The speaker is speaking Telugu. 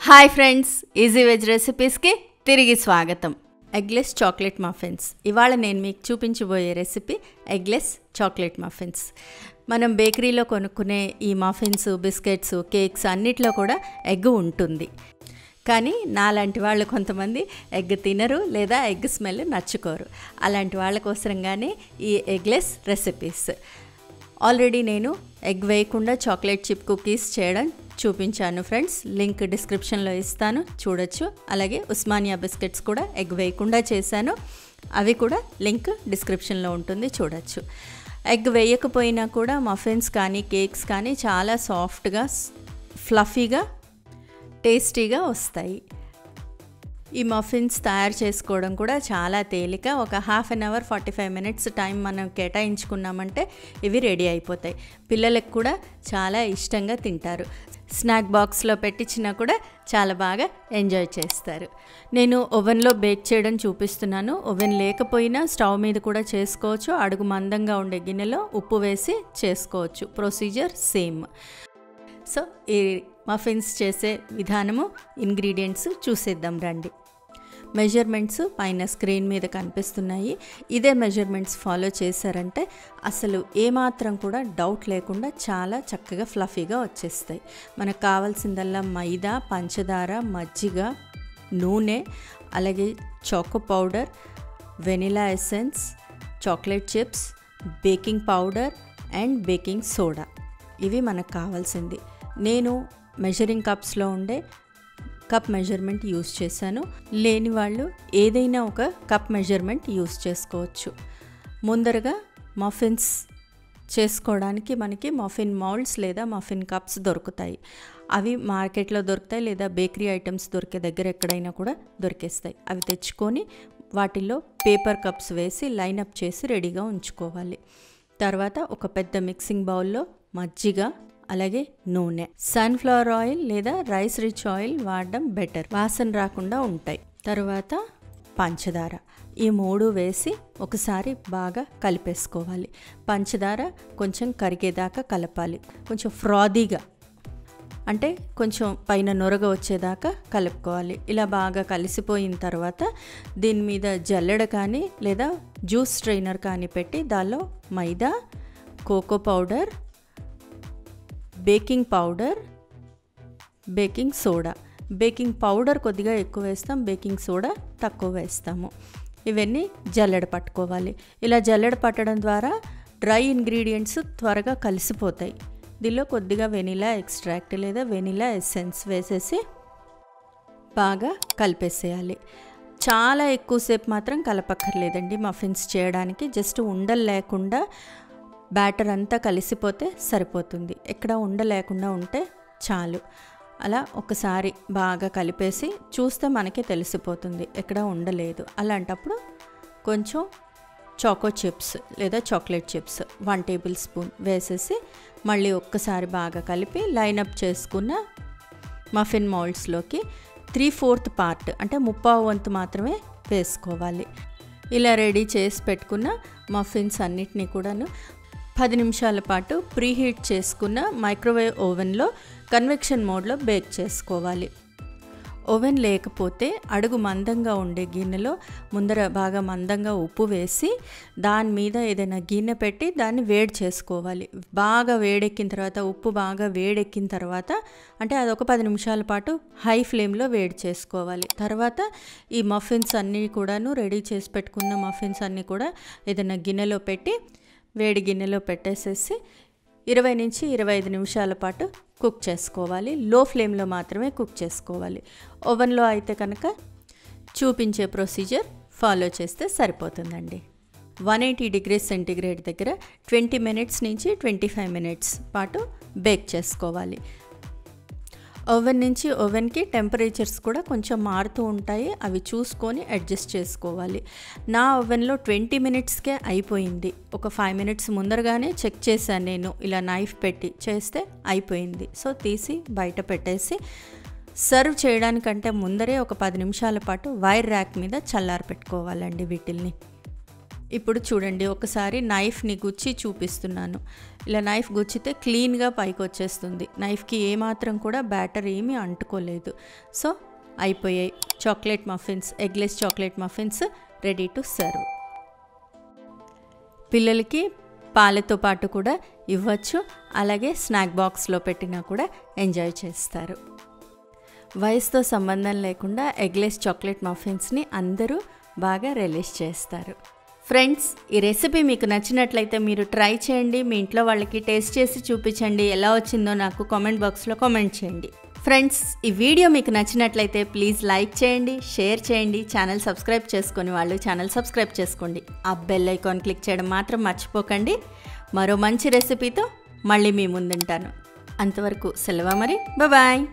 హాయ్ ఫ్రెండ్స్, ఈజీ వెజ్ రెసిపీస్కి తిరిగి స్వాగతం. Eggless chocolate muffins. ఇవాళ నేను మీకు చూపించబోయే రెసిపీ ఎగ్లెస్ చాక్లెట్ మఫిన్స్. మనం బేకరీలో కొనుక్కునే ఈ మఫిన్స్, బిస్కెట్స్, కేక్స్ అన్నిట్లో కూడా ఎగ్ ఉంటుంది. కానీ నాలాంటి వాళ్ళు కొంతమంది ఎగ్ తినరు లేదా ఎగ్ స్మెల్ నచ్చుకోరు. అలాంటి వాళ్ళ కోసంగానే ఈ ఎగ్లెస్ రెసిపీస్. ఆల్రెడీ నేను ఎగ్ వేయకుండా చాక్లెట్ చిప్ కుకీస్ చేయడం చూపించాను ఫ్రెండ్స్. లింక్ డిస్క్రిప్షన్లో ఇస్తాను, చూడొచ్చు. అలాగే ఉస్మానియా బిస్కెట్స్ కూడా ఎగ్ వేయకుండా చేశాను, అవి కూడా లింక్ డిస్క్రిప్షన్లో ఉంటుంది, చూడొచ్చు. ఎగ్ వేయకపోయినా కూడా మఫిన్స్ కానీ కేక్స్ కానీ చాలా సాఫ్ట్గా, ఫ్లఫీగా, టేస్టీగా వస్తాయి. ఈ మఫిన్స్ తయారు చేసుకోవడం కూడా చాలా తేలిక. ఒక half an hour 45 minutes time మనం కేటాయించుకున్నామంటే ఇవి రెడీ అయిపోతాయి. పిల్లలకు కూడా చాలా ఇష్టంగా తింటారు. స్నాక్ బాక్స్లో పెట్టించినా కూడా చాలా బాగా ఎంజాయ్ చేస్తారు. నేను ఓవెన్లో బేక్ చేయడం చూపిస్తున్నాను. ఓవెన్ లేకపోయినా స్టవ్ మీద కూడా చేసుకోవచ్చు. అడుగు మందంగా ఉండే గిన్నెలో ఉప్పు వేసి చేసుకోవచ్చు. Procedure same. సో ఈ మఫిన్స్ చేసే విధానము, ఇంగ్రీడియంట్స్ చూసేద్దాం రండి. మెజర్మెంట్స్ పైన స్క్రీన్ మీద కనిపిస్తున్నాయి. ఇదే మెజర్మెంట్స్ ఫాలో చేశారంటే అసలు ఏమాత్రం కూడా డౌట్ లేకుండా చాలా చక్కగా ఫ్లఫీగా వచ్చేస్తాయి. మనకు కావాల్సిందల్లా మైదా, పంచదార, మజ్జిగ, నూనె, అలాగే choco powder, vanilla essence, chocolate chips, baking powder and baking soda. ఇవి మనకు కావాల్సింది. నేను మెజరింగ్ కప్స్లో ఉండే కప్ మెజర్మెంట్ యూస్ చేశాను. లేని వాళ్ళు ఏదైనా ఒక కప్ మెజర్మెంట్ యూస్ చేసుకోవచ్చు. ముందరగా మఫిన్స్ చేసుకోవడానికి మనకి మఫిన్ మౌల్డ్స్ లేదా మఫిన్ కప్స్ దొరుకుతాయి. అవి మార్కెట్లో దొరుకుతాయి లేదా బేకరీ ఐటమ్స్ దొరికే దగ్గర ఎక్కడైనా కూడా దొరికేస్తాయి. అవి తెచ్చుకొని వాటిల్లో పేపర్ కప్స్ వేసి లైనప్ చేసి రెడీగా ఉంచుకోవాలి. తర్వాత ఒక పెద్ద మిక్సింగ్ బౌల్లో మజ్జిగ, అలాగే నూనె, సన్ఫ్లవర్ ఆయిల్ లేదా రైస్ రిచ్ ఆయిల్ వాడడం బెటర్, వాసన రాకుండా ఉంటాయి. తర్వాత పంచదార, ఈ మూడు వేసి ఒకసారి బాగా కలిపేసుకోవాలి. పంచదార కొంచెం కరిగేదాకా కలపాలి. కొంచెం ఫ్రాదీగా అంటే కొంచెం పైన నొరగ వచ్చేదాకా కలుపుకోవాలి. ఇలా బాగా కలిసిపోయిన తర్వాత దీని మీద జల్లెడ కానీ లేదా జ్యూస్ స్ట్రైనర్ కానీ పెట్టి దానిలో maida, cocoa powder, baking powder, baking soda. Baking powder కొద్దిగా ఎక్కువ వేస్తాం, బేకింగ్ సోడా తక్కువ వేస్తాము. ఇవన్నీ జల్లెడ పట్టుకోవాలి. ఇలా జల్లెడ పట్టడం ద్వారా డ్రై ఇంగ్రీడియంట్స్ త్వరగా కలిసిపోతాయి. దీనిలో కొద్దిగా వెనిలా ఎక్స్ట్రాక్ట్ లేదా వెనిలా ఎసెన్స్ వేసేసి బాగా కలిపేసేయాలి. చాలా ఎక్కువసేపు మాత్రం కలపక్కర్లేదండి మఫిన్స్ చేయడానికి. జస్ట్ ఉండలు లేకుండా బ్యాటర్ అంతా కలిసిపోతే సరిపోతుంది. ఎక్కడ ఉండలేకుండా ఉంటే చాలు. అలా ఒకసారి బాగా కలిపేసి చూస్తే మనకే తెలిసిపోతుంది ఎక్కడ ఉండలేదు. అలాంటప్పుడు కొంచెం చాకో చిప్స్ లేదా చాక్లెట్ చిప్స్ 1 టేబుల్ స్పూన్ వేసేసి మళ్ళీ ఒక్కసారి బాగా కలిపి లైనప్ చేసుకున్న మఫిన్ మౌల్డ్స్లోకి 3/4 పార్ట్ అంటే 1/2 వంతు మాత్రమే వేసుకోవాలి. ఇలా రెడీ చేసి పెట్టుకున్న మఫిన్స్ అన్నిటినీ కూడాను 10 నిమిషాల పాటు ప్రీహీట్ చేసుకున్న మైక్రోవేవ్ ఓవెన్లో కన్వెక్షన్ మోడ్లో బేక్ చేసుకోవాలి. ఓవెన్ లేకపోతే అడుగు మందంగా ఉండే గిన్నెలో ముందర బాగా మందంగా ఉప్పు వేసి దాని మీద ఏదైనా గిన్నె పెట్టి దాన్ని వేడి చేసుకోవాలి. బాగా వేడెక్కిన తర్వాత, ఉప్పు బాగా వేడెక్కిన తర్వాత అంటే అదొక 10 నిమిషాల పాటు హై ఫ్లేమ్లో వేడి చేసుకోవాలి. తర్వాత ఈ మఫిన్స్ అన్నీ కూడాను రెడీ చేసి పెట్టుకున్న మఫిన్స్ అన్నీ కూడా ఏదైనా గిన్నెలో పెట్టి వేడి గిన్నెలో పెట్టేసేసి 20 నుంచి 25 నిమిషాల పాటు కుక్ చేసుకోవాలి. లో ఫ్లేమ్లో మాత్రమే కుక్ చేసుకోవాలి. ఓవెన్లో అయితే కనుక చూపించే ప్రొసీజర్ ఫాలో చేస్తే సరిపోతుందండి. 180 డిగ్రీస్ సెంటీగ్రేడ్ దగ్గర 20 మినిట్స్ నుంచి 25 మినిట్స్ పాటు బేక్ చేసుకోవాలి. ఓవెన్ నుంచి ఓవెన్కి టెంపరేచర్స్ కూడా కొంచెం మారుతూ ఉంటాయి, అవి చూసుకొని అడ్జస్ట్ చేసుకోవాలి. నా ఓవెన్లో 20 మినిట్స్కే అయిపోయింది. ఒక 5 మినిట్స్ ముందరగానే చెక్ చేశాను నేను, ఇలా నైఫ్ పెట్టి చేస్తే అయిపోయింది. సో తీసి బయట పెట్టేసి సర్వ్ చేయడానికంటే ముందరే ఒక 10 నిమిషాల పాటు వైర్ ర్యాక్ మీద చల్లారి పెట్టుకోవాలండి వీటిల్ని. ఇప్పుడు చూడండి, ఒకసారి నైఫ్ని గుచ్చి చూపిస్తున్నాను. ఇలా నైఫ్ గుచ్చితే క్లీన్గా పైకి వచ్చేస్తుంది. నైఫ్కి ఏమాత్రం కూడా బ్యాటర్ ఏమీ అంటుకోలేదు. సో అయిపోయాయి chocolate muffins, eggless chocolate muffins ready to serve. పిల్లలకి పాలతో పాటు కూడా ఇవ్వచ్చు, అలాగే స్నాక్ బాక్స్లో పెట్టినా కూడా ఎంజాయ్ చేస్తారు. వయసుతో సంబంధం లేకుండా ఎగ్లెస్ చాక్లెట్ మఫిన్స్ని అందరూ బాగా రిలీజ్ చేస్తారు. ఫ్రెండ్స్, ఈ రెసిపీ మీకు నచ్చినట్లయితే మీరు ట్రై చేయండి. మీ ఇంట్లో వాళ్ళకి టేస్ట్ చేసి చూపించండి. ఎలా వచ్చిందో నాకు కామెంట్ బాక్స్లో కామెంట్ చేయండి. ఫ్రెండ్స్, ఈ వీడియో మీకు నచ్చినట్లయితే ప్లీజ్ లైక్ చేయండి, షేర్ చేయండి. ఛానల్ సబ్స్క్రైబ్ చేసుకొని వాళ్ళు ఛానల్ సబ్స్క్రైబ్ చేసుకోండి. ఆ బెల్ ఐకాన్ క్లిక్ చేయడం మాత్రం మర్చిపోకండి. మరో మంచి రెసిపీతో మళ్ళీ మీ ముందుంటాను. అంతవరకు సెలవు మరి. బాయ్.